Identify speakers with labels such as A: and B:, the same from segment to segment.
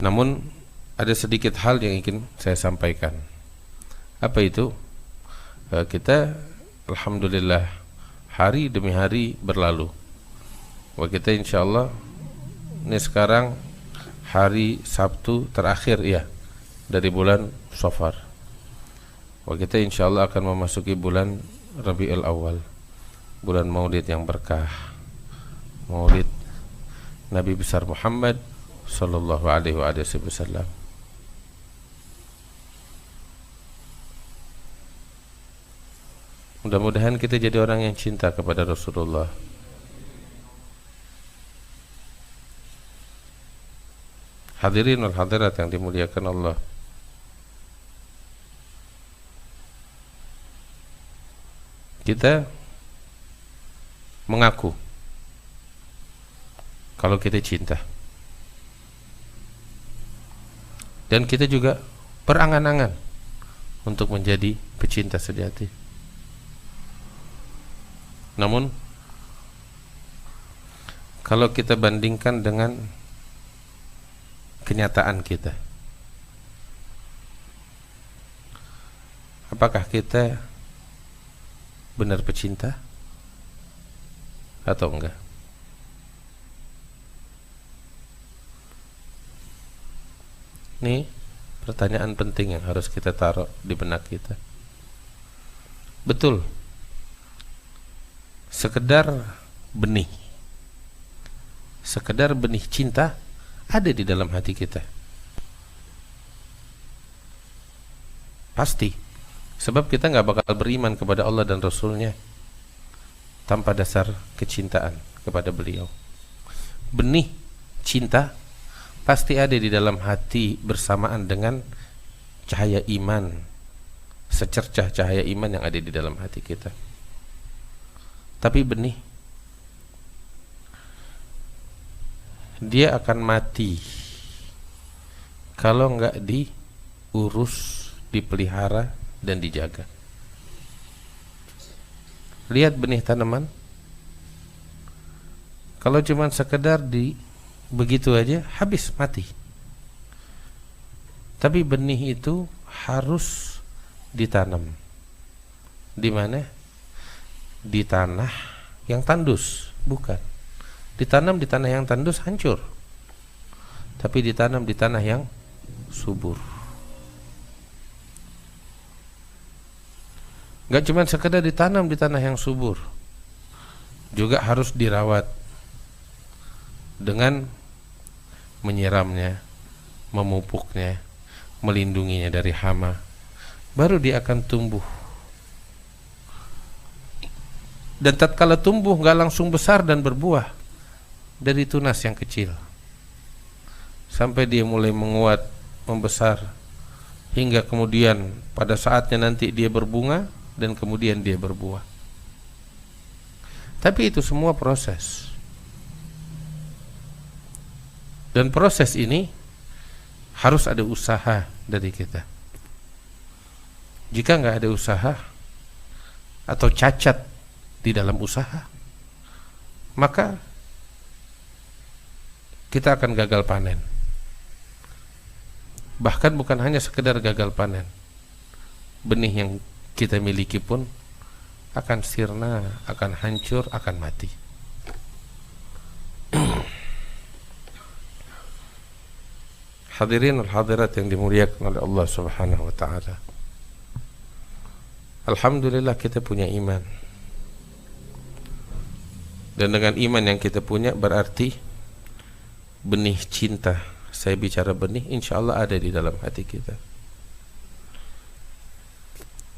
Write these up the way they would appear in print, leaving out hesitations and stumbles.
A: Namun ada sedikit hal yang ingin saya sampaikan. Apa itu? Kita alhamdulillah hari demi hari berlalu. Wah, kita insyaallah ini sekarang hari Sabtu terakhir ya dari bulan Safar. Wah, kita insyaallah akan memasuki bulan Rabiul Awal, bulan Maulid yang berkah, Maulid Nabi besar Muhammad sallallahu alaihi wasallam. Mudah-mudahan kita jadi orang yang cinta kepada Rasulullah. Hadirin wal hadirat yang dimuliakan Allah. Kita mengaku kalau kita cinta, dan kita juga berangan-angan untuk menjadi pecinta sejati. Namun kalau kita bandingkan dengan kenyataan kita, apakah kita benar pecinta atau enggak? Ini pertanyaan penting yang harus kita taruh di benak kita. Betul, sekedar benih cinta ada di dalam hati kita. Pasti. Sebab kita gak bakal beriman kepada Allah dan Rasulnya tanpa dasar kecintaan kepada beliau. Benih cinta pasti ada di dalam hati bersamaan dengan cahaya iman, secercah cahaya iman yang ada di dalam hati kita. Tapi benih, dia akan mati kalau enggak diurus, dipelihara dan dijaga. Lihat benih tanaman, kalau cuma sekedar begitu aja habis, mati. Tapi benih itu harus ditanam. Di mana? Di tanah yang tandus, bukan. Ditanam di tanah yang tandus hancur. Tapi ditanam di tanah yang subur. Gak cuma sekedar ditanam di tanah yang subur, juga harus dirawat dengan menyiramnya, memupuknya, melindunginya dari hama. Baru dia akan tumbuh. Dan tatkala tumbuh gak langsung besar dan berbuah. Dari tunas yang kecil sampai dia mulai menguat, membesar, hingga kemudian pada saatnya nanti dia berbunga dan kemudian dia berbuah. Tapi itu semua proses. Dan proses ini harus ada usaha dari kita. Jika nggak ada usaha atau cacat di dalam usaha, maka kita akan gagal panen. Bahkan bukan hanya sekedar gagal panen, benih yang kita miliki pun akan sirna, akan hancur, akan mati. Hadirin wal hadirat yang dimuliakan oleh Allah Subhanahu wa taala. Alhamdulillah kita punya iman. Dan dengan iman yang kita punya berarti benih cinta, saya bicara benih, insyaallah ada di dalam hati kita.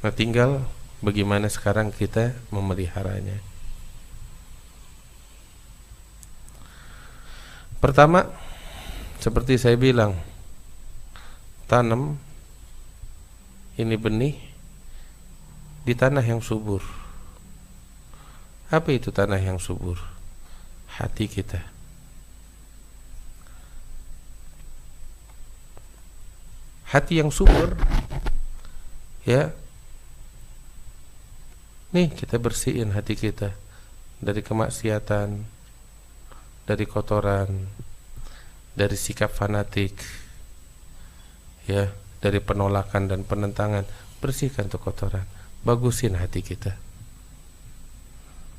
A: Nah, tinggal bagaimana sekarang kita memeliharanya. Pertama, seperti saya bilang, tanam ini benih di tanah yang subur. Apa itu tanah yang subur? Hati kita. Hati yang subur, ya. Nih, kita bersihin hati kita dari kemaksiatan, dari kotoran, dari sikap fanatik, ya, dari penolakan dan penentangan. Bersihkan tuh kotoran, bagusin hati kita.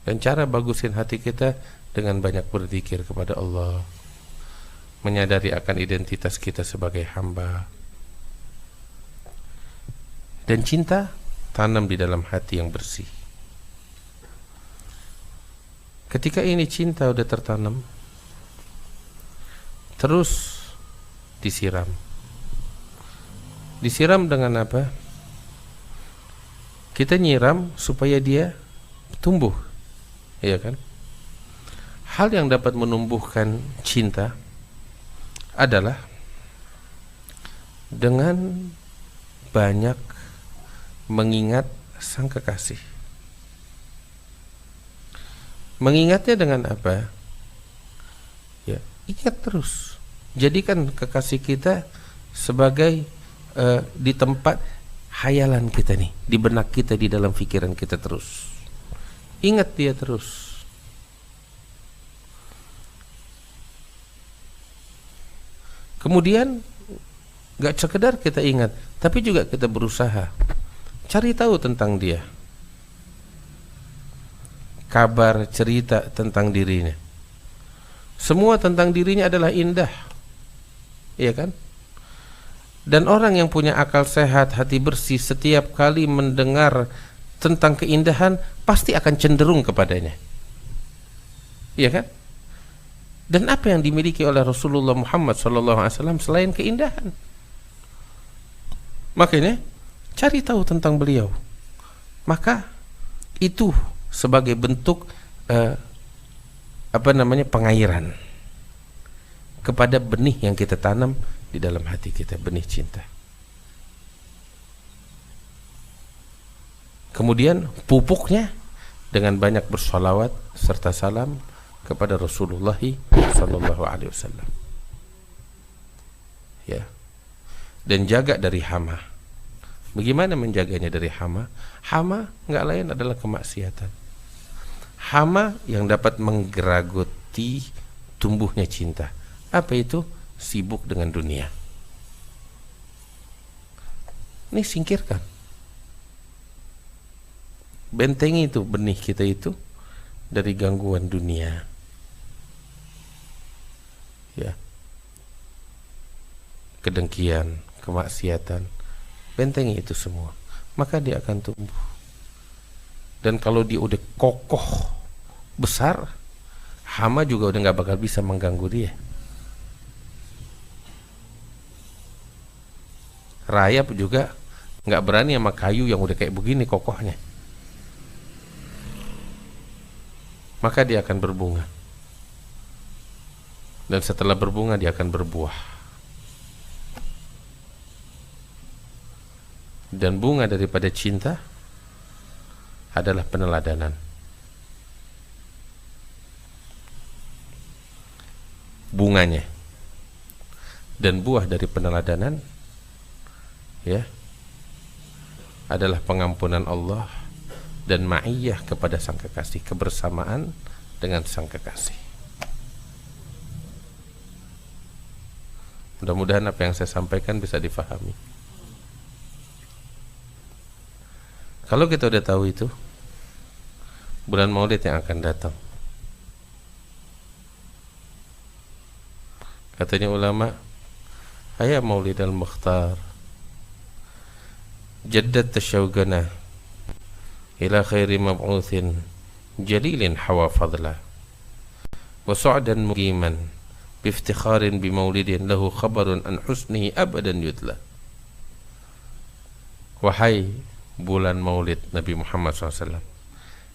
A: Dan cara bagusin hati kita dengan banyak berzikir kepada Allah, menyadari akan identitas kita sebagai hamba. Dan cinta tanam di dalam hati yang bersih. Ketika ini cinta udah tertanam, terus disiram. Disiram dengan apa? Kita nyiram supaya dia tumbuh, ya kan? Hal yang dapat menumbuhkan cinta adalah dengan banyak mengingat sang kekasih. Mengingatnya dengan apa? Ya, ingat terus. Jadikan kekasih kita sebagai di tempat hayalan kita nih, di benak kita, di dalam pikiran kita terus. Ingat dia terus. Kemudian gak sekedar kita ingat, tapi juga kita berusaha cari tahu tentang dia, kabar, cerita tentang dirinya. Semua tentang dirinya adalah indah, iya kan? Dan orang yang punya akal sehat, hati bersih, setiap kali mendengar tentang keindahan pasti akan cenderung kepadanya, iya kan? Dan apa yang dimiliki oleh Rasulullah Muhammad SAW selain keindahan? Makanya cari tahu tentang beliau. Maka itu sebagai bentuk pengairan kepada benih yang kita tanam di dalam hati kita, benih cinta. Kemudian pupuknya dengan banyak bersolawat serta salam kepada Rasulullah SAW. Ya. Dan jaga dari hama. Bagaimana menjaganya dari hama? Hama nggak lain adalah kemaksiatan. Hama yang dapat menggeragoti tumbuhnya cinta. Apa itu? Sibuk dengan dunia. Ini singkirkan. Bentengi itu benih kita itu dari gangguan dunia. Ya. Kedengkian, kemaksiatan. Bentengi itu semua. Maka dia akan tumbuh. Dan kalau dia udah kokoh, besar, hama juga udah gak bakal bisa mengganggu dia. Rayap juga gak berani sama kayu yang udah kayak begini kokohnya. Maka dia akan berbunga. Dan setelah berbunga dia akan berbuah. Dan bunga daripada cinta adalah peneladanan. Bunganya. Dan buah dari peneladanan, ya, adalah pengampunan Allah dan ma'iyah kepada sang kekasih, kebersamaan dengan sang kekasih. Mudah-mudahan apa yang saya sampaikan bisa difahami. Kalau kita udah tahu itu, bulan Maulid yang akan datang, katanya ulama, hayya Maulid al-Mukhtar, jaddad tashawgana ila khairi mab'uthin jalilin hawa fadla wa su'dan muqiman biftikharin bimaulidin lahu khabarun an husnihi abadan yutla. Wahai bulan Maulid Nabi Muhammad SAW,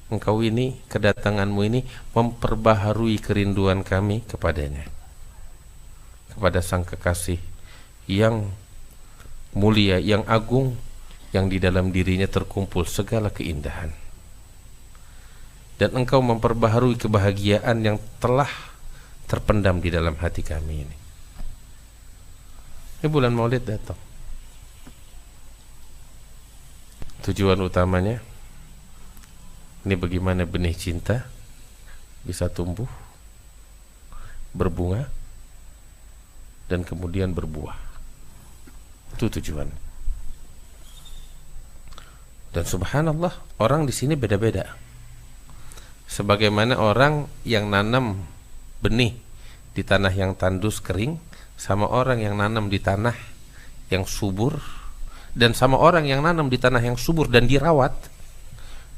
A: engkau ini, kedatanganmu ini memperbaharui kerinduan kami kepadanya, kepada sang kekasih yang mulia, yang agung, yang di dalam dirinya terkumpul segala keindahan. Dan engkau memperbaharui kebahagiaan yang telah terpendam di dalam hati kami ini. Ini bulan Maulid datang. Tujuan utamanya ini bagaimana benih cinta bisa tumbuh, berbunga, dan kemudian berbuah. Itu tujuan. Dan subhanallah, orang di sini beda-beda. Sebagaimana orang yang nanam benih di tanah yang tandus kering, sama orang yang nanam di tanah yang subur, dan sama orang yang nanam di tanah yang subur dan dirawat,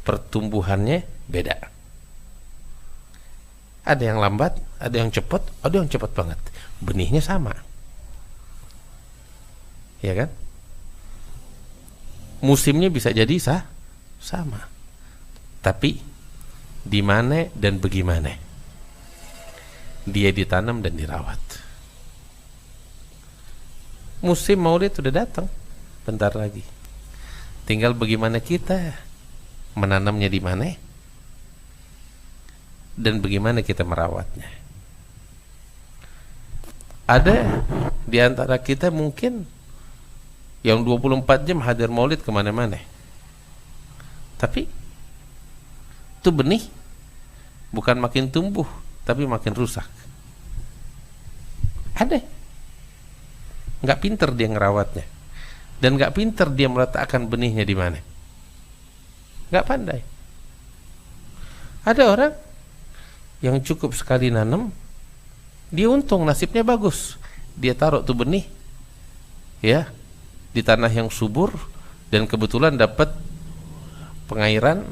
A: pertumbuhannya beda. Ada yang lambat, ada yang cepat, ada yang cepat banget. Benihnya sama, ya kan? Musimnya bisa jadi sama, tapi di mana dan bagaimana dia ditanam dan dirawat. Musim Maulid sudah datang, bentar lagi. Tinggal bagaimana kita menanamnya di mana dan bagaimana kita merawatnya. Ada di antara kita mungkin yang 24 jam hadir Maulid kemana-mana, tapi itu benih bukan makin tumbuh tapi makin rusak. Ada, nggak pinter dia ngerawatnya, dan nggak pinter dia meletakkan benihnya di mana, nggak pandai. Ada orang yang cukup sekali nanam, dia untung, nasibnya bagus, dia taruh tuh benih ya di tanah yang subur, dan kebetulan dapat pengairan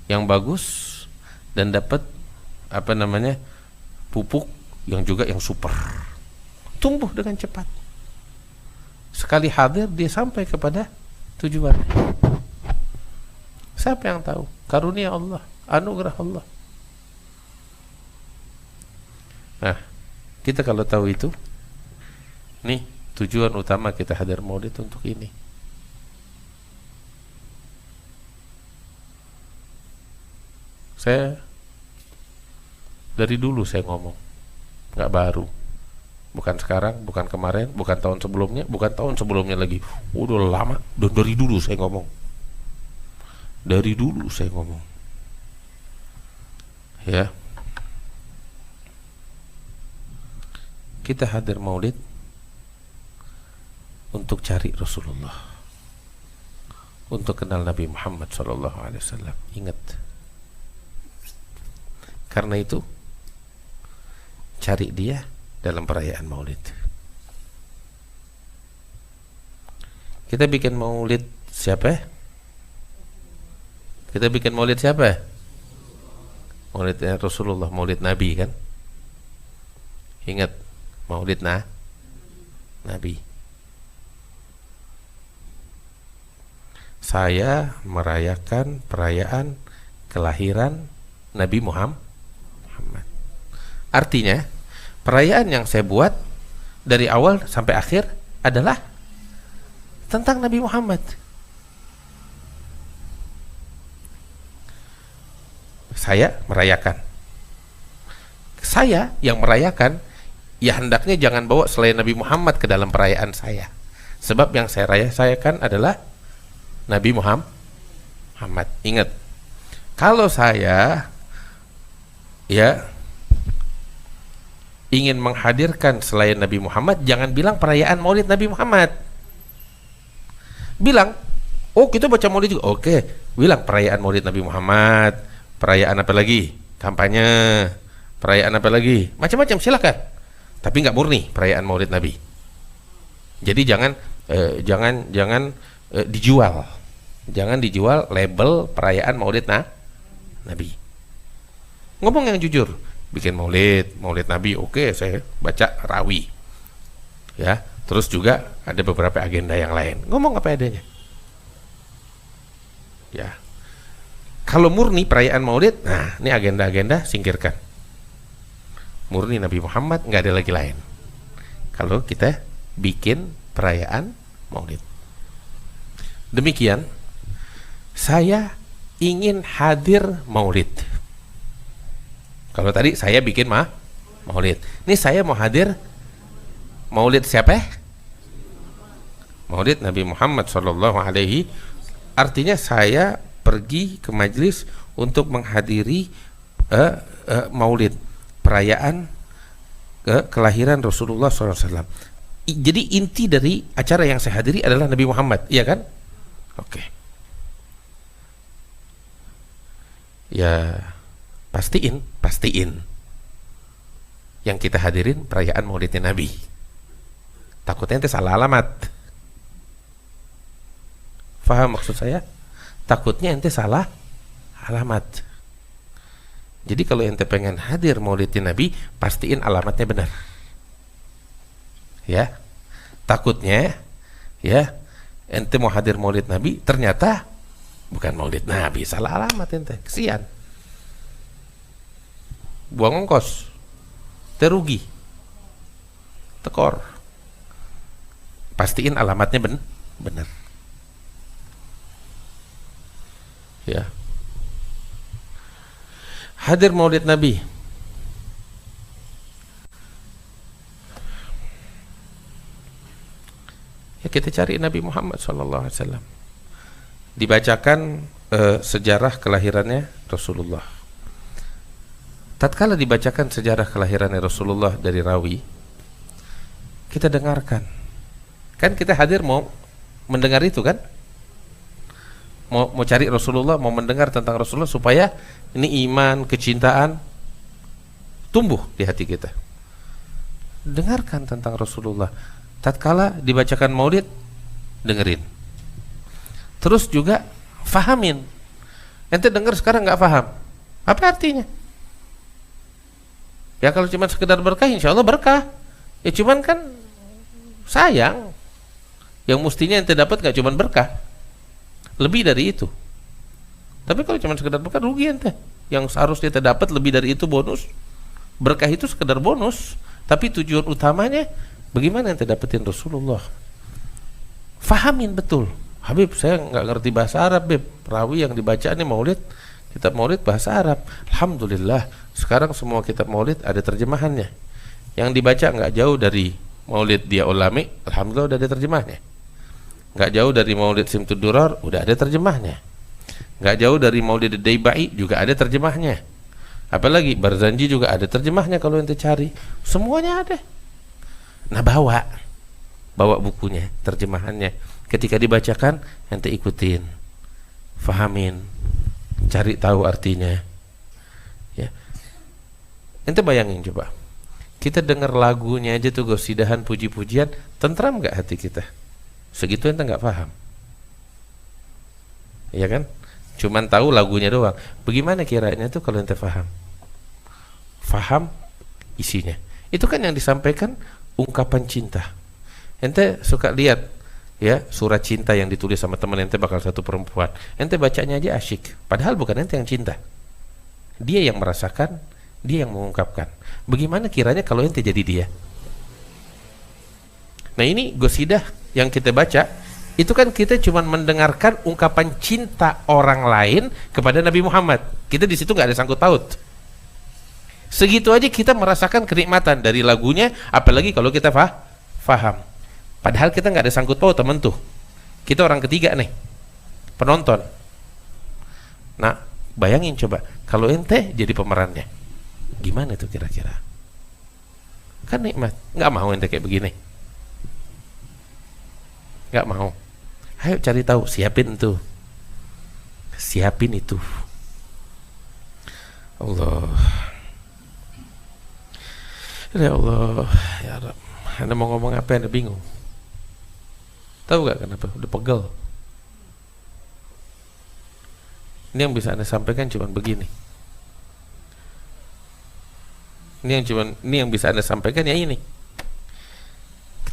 A: yang bagus, dan dapat pupuk yang juga yang super, tumbuh dengan cepat. Sekali hadir dia sampai kepada tujuan. Siapa yang tahu? Karunia Allah, anugerah Allah. Nah, kita kalau tahu itu, nih tujuan utama kita hadir Maulid untuk ini. Saya dari dulu saya ngomong, nggak baru, bukan sekarang, bukan kemarin, bukan tahun sebelumnya, bukan tahun sebelumnya lagi. Udah lama, dari dulu saya ngomong. Dari dulu saya ngomong. Ya. Kita hadir Maulid untuk cari Rasulullah, untuk kenal Nabi Muhammad SAW. Ingat, karena itu cari dia dalam perayaan Maulid. Kita bikin Maulid siapa? Kita bikin Maulid siapa? Maulid Rasulullah, Maulid Nabi kan? Ingat, Maulid Nabi. Saya merayakan perayaan kelahiran Nabi Muhammad. Artinya, perayaan yang saya buat dari awal sampai akhir adalah tentang Nabi Muhammad. Saya merayakan. Saya yang merayakan, ya hendaknya jangan bawa selain Nabi Muhammad ke dalam perayaan saya. Sebab yang saya rayakan adalah Nabi Muhammad. Ingat, kalau saya ingin menghadirkan selain Nabi Muhammad, jangan bilang perayaan Maulid Nabi Muhammad. Bilang, oh kita baca Maulid juga. Oke, bilang perayaan Maulid Nabi Muhammad. Perayaan apa lagi? Kampanye. Perayaan apa lagi? Macam-macam, silakan. Tapi nggak murni perayaan Maulid Nabi. Jadi jangan dijual. Jangan dijual label perayaan Maulid Nabi. Ngomong yang jujur. Bikin Maulid Nabi, oke, saya baca rawi. Ya, terus juga ada beberapa agenda yang lain. Ngomong apa adanya. Ya. Kalau murni perayaan Maulid, nah, ini agenda-agenda singkirkan. Murni Nabi Muhammad, nggak ada lagi lain. Kalau kita bikin perayaan Maulid. Demikian, saya ingin hadir Maulid. Kalau tadi saya bikin Maulid. Ini saya mau hadir Maulid siapa? Maulid Nabi Muhammad SAW. Artinya saya pergi ke majelis untuk menghadiri Maulid, perayaan kelahiran Rasulullah SAW. Jadi inti dari acara yang saya hadiri adalah Nabi Muhammad, iya kan? Oke. Ya, pastiin yang kita hadirin perayaan Maulidnya Nabi. Takutnya ente salah alamat. Faham maksud saya? Takutnya ente salah alamat. Jadi kalau ente pengen hadir Maulidnya Nabi, pastiin alamatnya benar. Ya. Takutnya ya, ente mau hadir Maulid Nabi, ternyata bukan Maulid Nabi, salah alamat ente. Kesian. Buang ongkos. Terugi. Tekor. Pastiin alamatnya benar. Ya. Hadir Maulid Nabi. Ya, kita cari Nabi Muhammad SAW. Dibacakan sejarah kelahirannya Rasulullah. Tatkala dibacakan sejarah kelahirannya Rasulullah dari rawi, kita dengarkan. Kan kita hadir mau mendengar itu kan? Mau cari Rasulullah, mau mendengar tentang Rasulullah supaya ini iman, kecintaan tumbuh di hati kita. Dengarkan tentang Rasulullah. Tatkala dibacakan Maulid, dengerin. Terus juga fahamin. Ente dengar sekarang nggak faham, apa artinya? Ya kalau cuma sekedar berkah, insya Allah berkah. Ya cuman kan sayang, yang mestinya ente dapat nggak cuma berkah, lebih dari itu. Tapi kalau cuma sekedar berkah, rugi ente. Yang seharusnya ente dapat lebih dari itu bonus. Berkah itu sekedar bonus, tapi tujuan utamanya bagaimana ente dapetin Rasulullah. Fahamin betul. Habib, saya nggak ngerti bahasa Arab, Beb. Rawi yang dibaca ini Maulid, kitab Maulid bahasa Arab. Alhamdulillah, sekarang semua kitab Maulid ada terjemahannya. Yang dibaca nggak jauh dari Maulid Dia Ulami, alhamdulillah udah ada terjemahnya. Nggak jauh dari Maulid Simtud Durar, udah ada terjemahnya. Nggak jauh dari Maulid Daibai juga ada terjemahnya. Apalagi Barzanji juga ada terjemahnya kalau ente cari. Semuanya ada. Nah, bawa bukunya, terjemahannya. Ketika dibacakan, ente ikutin, fahamin, cari tahu artinya. Ya, ente bayangin coba, kita dengar lagunya aja tuh, gosidahan, puji-pujian, tentram nggak hati kita? Segitu ente nggak paham, ya kan? Cuman tahu lagunya doang. Bagaimana kiranya tuh kalau ente faham isinya? Itu kan yang disampaikan ungkapan cinta. Ente suka lihat ya surat cinta yang ditulis sama teman ente, bakal satu perempuan, ente bacanya aja asyik, padahal bukan ente yang cinta, dia yang merasakan, dia yang mengungkapkan. Bagaimana kiranya kalau ente jadi dia? Nah, ini gosidah yang kita baca, itu kan kita cuma mendengarkan ungkapan cinta orang lain kepada Nabi Muhammad. Kita di situ nggak ada sangkut paut. Segitu aja kita merasakan kenikmatan dari lagunya, apalagi kalau kita faham. Padahal kita nggak ada sangkut paut, temen tuh. Kita orang ketiga nih, penonton. Nah, bayangin coba kalau ente jadi pemerannya, gimana tuh kira-kira? Kan nikmat. Nggak mau ente kayak begini, nggak mau. Ayo cari tahu, siapin itu. Allah, ya Allah, ya Rabb. Anda mau ngomong apa? Anda bingung. Tahu gak kenapa? Udah pegel. Ini yang bisa Anda sampaikan cuma begini. Ini yang bisa Anda sampaikan ya ini.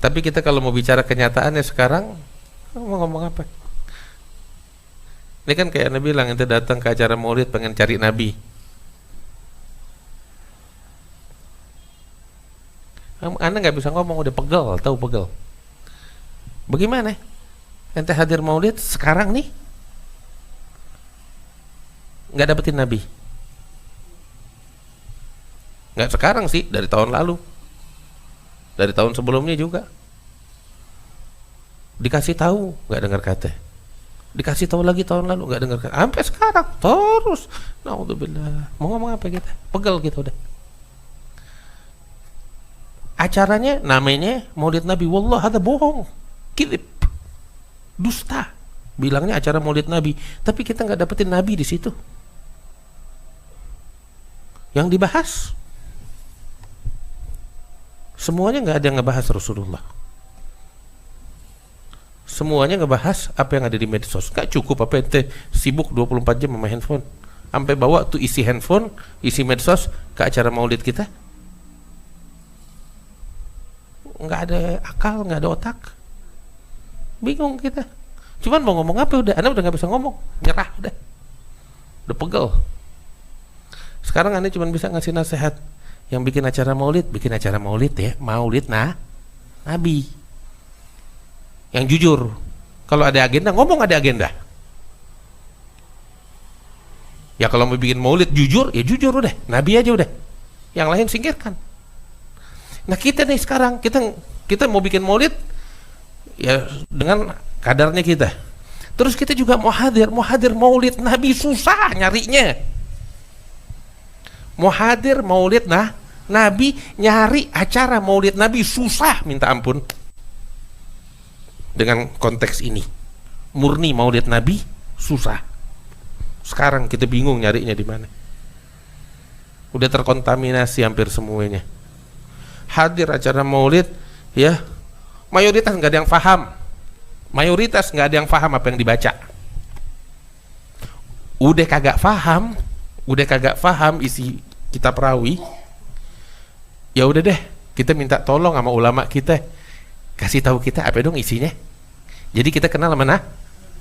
A: Tapi kita kalau mau bicara kenyataannya sekarang, mau ngomong apa? Ini kan kayak Anda bilang, ente datang ke acara Maulid pengen cari Nabi. Anda nggak bisa ngomong, udah pegel, tahu pegel. Bagaimana? Ente hadir Maulid sekarang nih nggak dapetin Nabi. Nggak sekarang sih, dari tahun lalu, dari tahun sebelumnya juga. Dikasih tahu nggak dengar kata, dikasih tahu lagi tahun lalu nggak dengar kata, sampai sekarang terus. Naudzubillah. Mau ngomong apa kita? Pegel kita udah. acaranya namanya Maulid Nabi. Wallah, ada bohong, kidib, dusta. Bilangnya acara Maulid Nabi, tapi kita nggak dapetin Nabi di situ. Yang dibahas semuanya nggak ada yang ngebahas Rasulullah. Semuanya ngebahas apa yang ada di medsos. Nggak cukup apa ente sibuk 24 jam sama handphone, sampai bawa tuh isi handphone, isi medsos ke acara Maulid kita. Nggak ada akal, nggak ada otak, bingung kita. Cuman mau ngomong apa udah, Anda udah nggak bisa ngomong, nyerah udah pegel. Sekarang Anda cuma bisa ngasih nasihat. Yang bikin acara Maulid ya, Maulid Nabi. Yang jujur. Kalau ada agenda, ngomong ada agenda. Ya kalau mau bikin Maulid jujur, ya jujur udah, Nabi aja udah. Yang lain singkirkan. Nah kita nih sekarang, kita mau bikin Maulid ya dengan kadarnya kita. Terus kita juga mau hadir Maulid Nabi, susah nyarinya. Mau hadir Maulid Nabi, nyari acara Maulid Nabi susah minta ampun. Dengan konteks ini, murni Maulid Nabi susah. Sekarang kita bingung nyarinya di mana. Udah terkontaminasi hampir semuanya. Hadir acara Maulid, ya mayoritas nggak ada yang paham. Mayoritas nggak ada yang paham apa yang dibaca. Udah kagak paham isi kitab rawi. Ya udah deh, kita minta tolong sama ulama kita, kasih tahu kita apa dong isinya. Jadi kita kenal mana?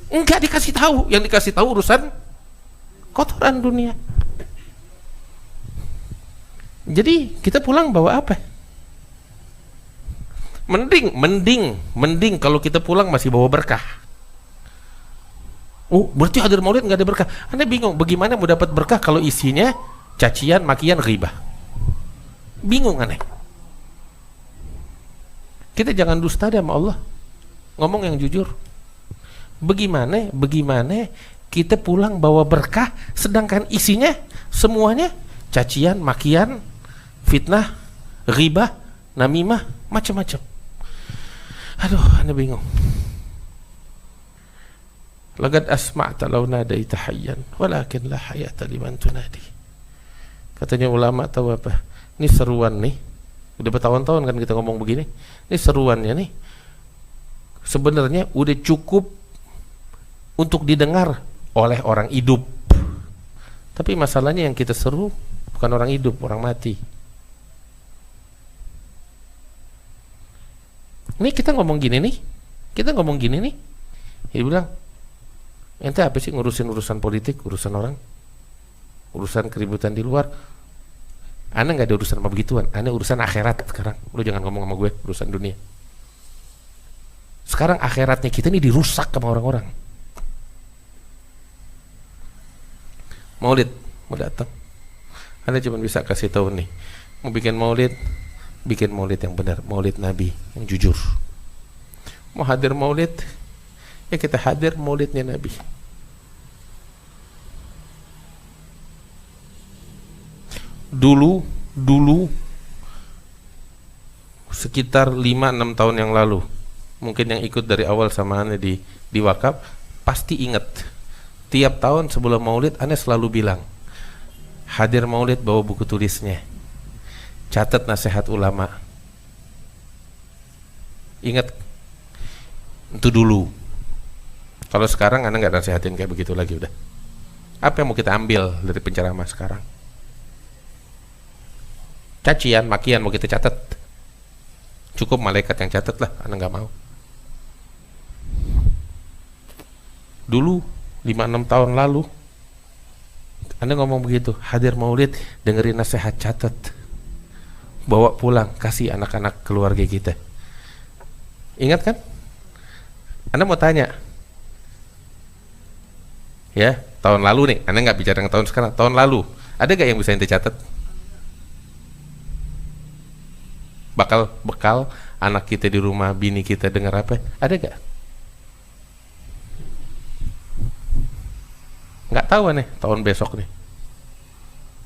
A: Enggak dikasih tahu, yang dikasih tahu urusan kotoran dunia. Jadi kita pulang bawa apa? Mending kalau kita pulang masih bawa berkah. Oh, berarti hadir Maulid nggak ada berkah. Anda bingung, bagaimana mau dapat berkah kalau isinya cacian, makian, ghibah? Bingung aneh. Kita jangan dusta deh sama Allah. Ngomong yang jujur. Bagaimana kita pulang bawa berkah sedangkan isinya semuanya cacian, makian, fitnah, ghibah, namimah, macam-macam. Aduh, Anda bingung. Laqad asma'ta law nadaita hayyan walakin la hayata liman tunadi. Katanya ulama tahu apa? Ini seruan nih. Udah bertahun-tahun kan kita ngomong begini. Ini seruannya nih. Sebenarnya udah cukup untuk didengar oleh orang hidup. Tapi masalahnya yang kita seru bukan orang hidup, orang mati. Ini kita ngomong gini nih. Dia bilang, ente apa sih ngurusin urusan politik, urusan orang, urusan keributan di luar? Anda nggak ada urusan sama begituan. Anda urusan akhirat sekarang. Lu jangan ngomong sama gue urusan dunia. Sekarang akhiratnya kita ini dirusak sama orang-orang. Maulid mau datang, Anda cuma bisa kasih tahu nih, mau bikin Maulid yang benar, Maulid Nabi yang jujur. Mau hadir Maulid, ya kita hadir Maulidnya Nabi. Dulu sekitar 5-6 tahun yang lalu, mungkin yang ikut dari awal sama Anda di Wakaf pasti ingat, tiap tahun sebelum Maulid Anda selalu bilang, hadir Maulid bawa buku tulisnya, catat nasihat ulama. Ingat itu dulu. Kalau sekarang Anda nggak nasihatin kayak begitu lagi udah. Apa yang mau kita ambil dari penceramah sekarang? Cacian, makian mau kita catat? Cukup malaikat yang catat lah, Anda nggak mau. Dulu 5-6 tahun lalu Anda ngomong begitu, hadir Maulid, dengerin nasihat, catat, bawa pulang, kasih anak-anak keluarga kita. Ingat kan? Anda mau tanya, ya tahun lalu nih, Anda nggak bicara tahun sekarang, tahun lalu ada gak yang bisa ente catat? Bekal anak kita di rumah, bini kita dengar apa? Ada gak? Nggak tahu nih tahun besok nih.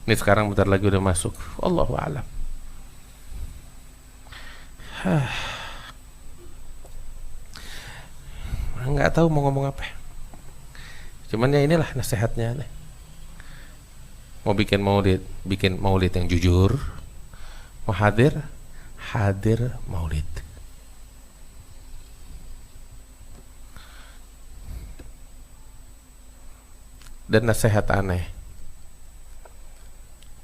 A: Ini sekarang bentar lagi udah masuk. Allahu a'lam. Nggak tahu mau ngomong apa. Cuman ya inilah nasihatnya nih. Mau bikin maulid yang jujur. Mau hadir maulid. Dan nasihat aneh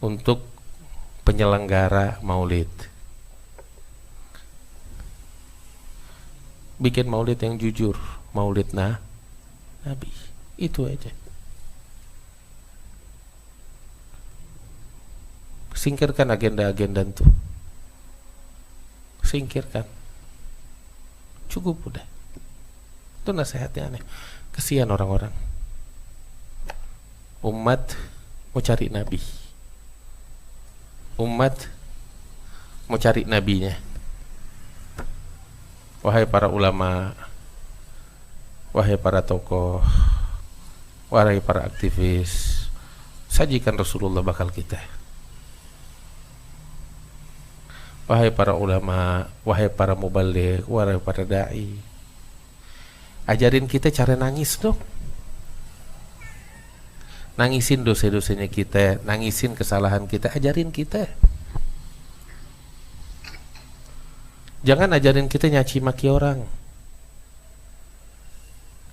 A: untuk penyelenggara maulid, bikin maulid yang jujur, maulid Nabi, itu aja. Singkirkan agenda-agenda itu, singkirkan, cukup udah. Itu nasihatnya aneh. Kesian orang-orang. Umat mau cari nabi, umat mau cari nabinya. Wahai para ulama, wahai para tokoh, wahai para aktivis, sajikan Rasulullah bakal kita. Wahai para ulama, wahai para mubaligh, wahai para dai, ajarin kita cara nangis dong. Nangisin dosa-dosanya kita, nangisin kesalahan kita, ajarin kita. Jangan ajarin kita nyaci maki orang.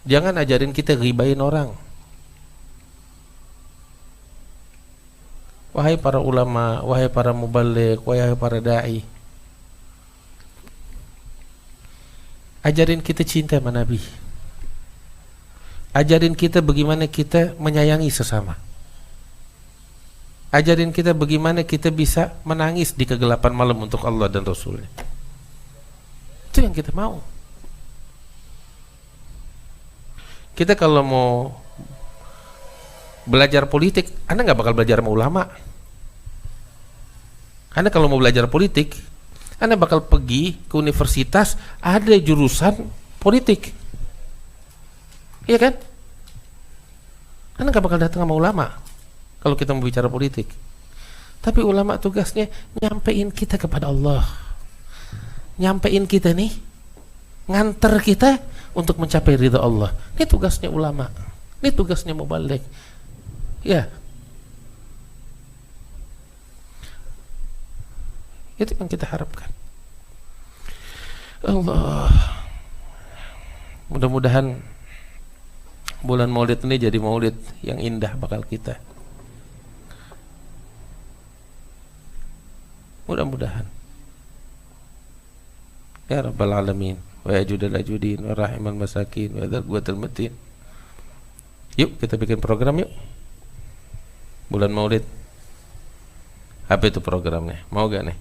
A: Jangan ajarin kita ghibain orang. Wahai para ulama, wahai para mubaligh, wahai para dai, ajarin kita cinta sama Nabi. Ajarin kita bagaimana kita menyayangi sesama. Ajarin kita bagaimana kita bisa menangis di kegelapan malam untuk Allah dan Rasulnya. Itu yang kita mau. Kita kalau mau belajar politik, Anda nggak bakal belajar sama ulama. Anda kalau mau belajar politik, Anda bakal pergi ke universitas, ada jurusan politik. Iya kan? Anda gak bakal datang sama ulama kalau kita mau bicara politik. Tapi ulama tugasnya nyampein kita kepada Allah, nyampein kita nih, nganter kita untuk mencapai ridha Allah. Ini tugasnya ulama, ini tugasnya mubaligh. Ya, itu yang kita harapkan. Allah, mudah-mudahan bulan maulid ini jadi maulid yang indah bakal kita. Mudah-mudahan. Ya Rabbal Alamin, wa yajudal ajudin, wa rahimal masakin, wa dzal quwwatil matin. Yuk kita bikin program yuk. Bulan maulid. Apa itu programnya? Mau gak nih?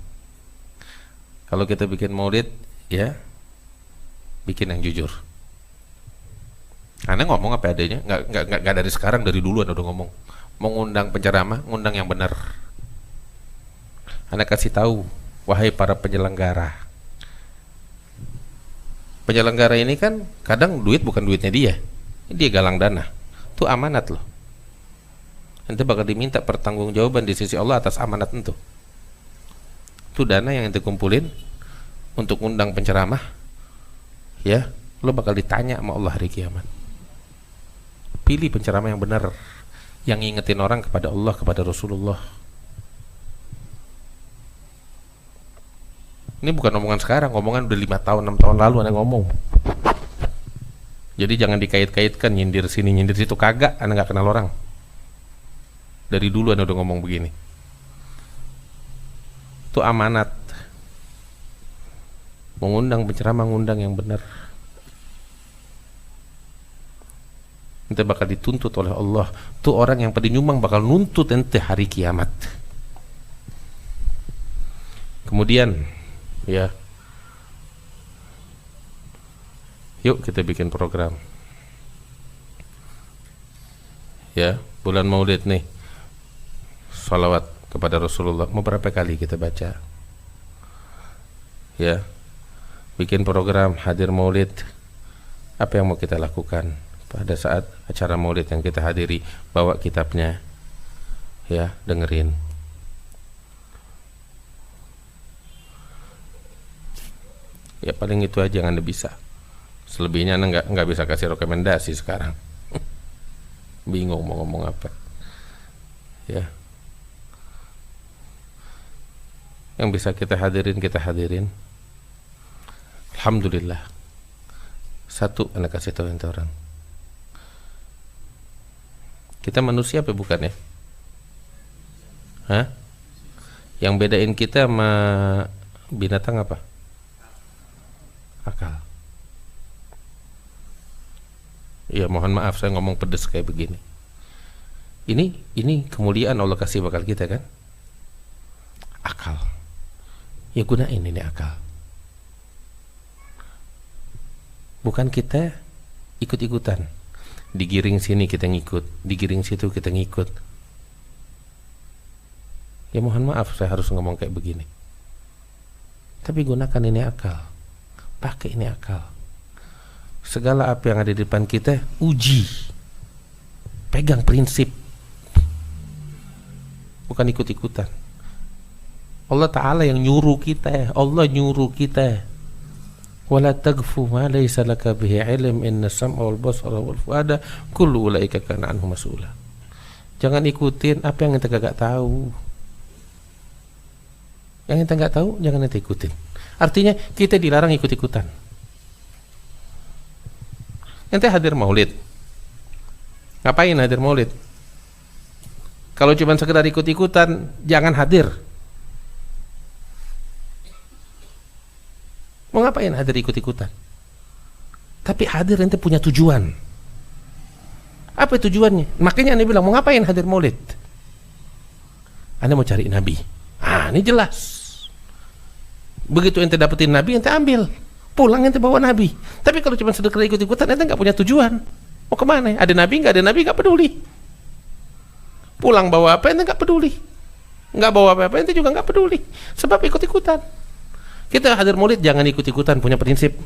A: Kalau kita bikin maulid, ya bikin yang jujur. Anda ngomong apa adanya, nggak dari sekarang, dari dulu Anda udah ngomong. Mau ngundang penceramah, ngundang yang benar. Anda kasih tahu, wahai para penyelenggara. Penyelenggara ini kan kadang duit bukan duitnya dia galang dana. Itu amanat loh. Nanti bakal diminta pertanggungjawaban di sisi Allah atas amanat itu. Itu dana yang ente kumpulin untuk ngundang penceramah, ya, lo bakal ditanya sama Allah hari kiamat. Pilih penceramah yang benar, yang ngingetin orang kepada Allah, kepada Rasulullah. Ini bukan omongan sekarang, omongan udah 5 tahun, 6 tahun lalu Anda ngomong. Jadi jangan dikait-kaitkan nyindir sini, nyindir situ, kagak, Anda gak kenal orang. Dari dulu Anda udah ngomong begini. Itu amanat. Mengundang penceramah, ngundang yang benar. Ente bakal dituntut oleh Allah. Tuh orang yang pada nyumbang bakal nuntut ente hari kiamat. Kemudian, ya, yuk kita bikin program. Ya, bulan maulid nih, sholawat kepada Rasulullah. Mau berapa kali kita baca? Ya, bikin program hadir maulid. Apa yang mau kita lakukan pada saat acara maulid yang kita hadiri? Bawa kitabnya, ya, dengerin. Ya paling itu aja yang Anda bisa. Selebihnya Anda nggak bisa kasih rekomendasi sekarang. Bingung mau ngomong apa. Ya. Yang bisa kita hadirin. Alhamdulillah. Satu Anda kasih tahu ente orang. Kita manusia apa bukan ya? Hah? Yang bedain kita sama binatang apa? Akal. Ya mohon maaf saya ngomong pedes kayak begini. Ini kemuliaan Allah kasih bakal kita kan? Akal. Ya gunain ini akal. Bukan kita ikut-ikutan. Digiring sini kita ngikut, digiring situ kita ngikut. Ya mohon maaf saya harus ngomong kayak begini. Tapi gunakan ini akal. Pakai ini akal. Segala apa yang ada di depan kita uji. Pegang prinsip. Bukan ikut-ikutan. Allah Ta'ala yang nyuruh kita. Allah nyuruh kita. Wala tagfu ma laysa laka bihi ilm inna sam'a wal basara wal fuada kullu ulaika kana anhu mas'ula. Jangan ikutin apa yang ente gak tahu. Yang ente gak tahu jangan ente ikutin. Artinya kita dilarang ikut-ikutan. Ente hadir maulid. Ngapain hadir maulid? Kalau cuma sekedar ikut-ikutan jangan hadir. Mau ngapain hadir ikut-ikutan? Tapi hadir ente punya tujuan. Apa tujuannya? Makanya Anda bilang mau ngapain hadir maulid? Anda mau cari Nabi. Ini jelas. Begitu ente dapetin Nabi, ente ambil. Pulang ente bawa Nabi. Tapi kalau cuma sekedar ikut-ikutan, ente nggak punya tujuan. Mau kemana? Ada Nabi nggak peduli. Pulang bawa apa ente nggak peduli. Nggak bawa apa-apa ente juga nggak peduli. Sebab ikut-ikutan. Kita hadir maulid jangan ikut-ikutan, punya prinsip.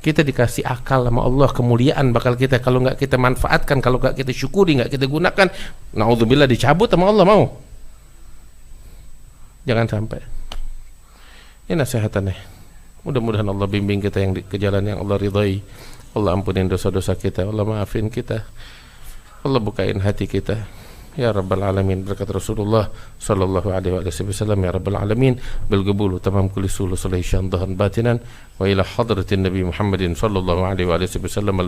A: Kita dikasih akal sama Allah, kemuliaan bakal kita. Kalau nggak kita manfaatkan, kalau nggak kita syukuri, nggak kita gunakan, naudzubillah dicabut sama Allah mau. Jangan sampai. Ini nasihatannya. Mudah-mudahan Allah bimbing kita yang ke jalan yang Allah ridhai. Allah ampunin dosa-dosa kita, Allah maafin kita, Allah bukain hati kita. Ya Rabbal Alamin, berkat Rasulullah sallallahu alaihi wasallam. Ya Rabbal Alamin, bil qabul tamam kulli sulus sulaihan dhahan batinan wa ila hadratin Nabi Muhammadin sallallahu alaihi wasallam.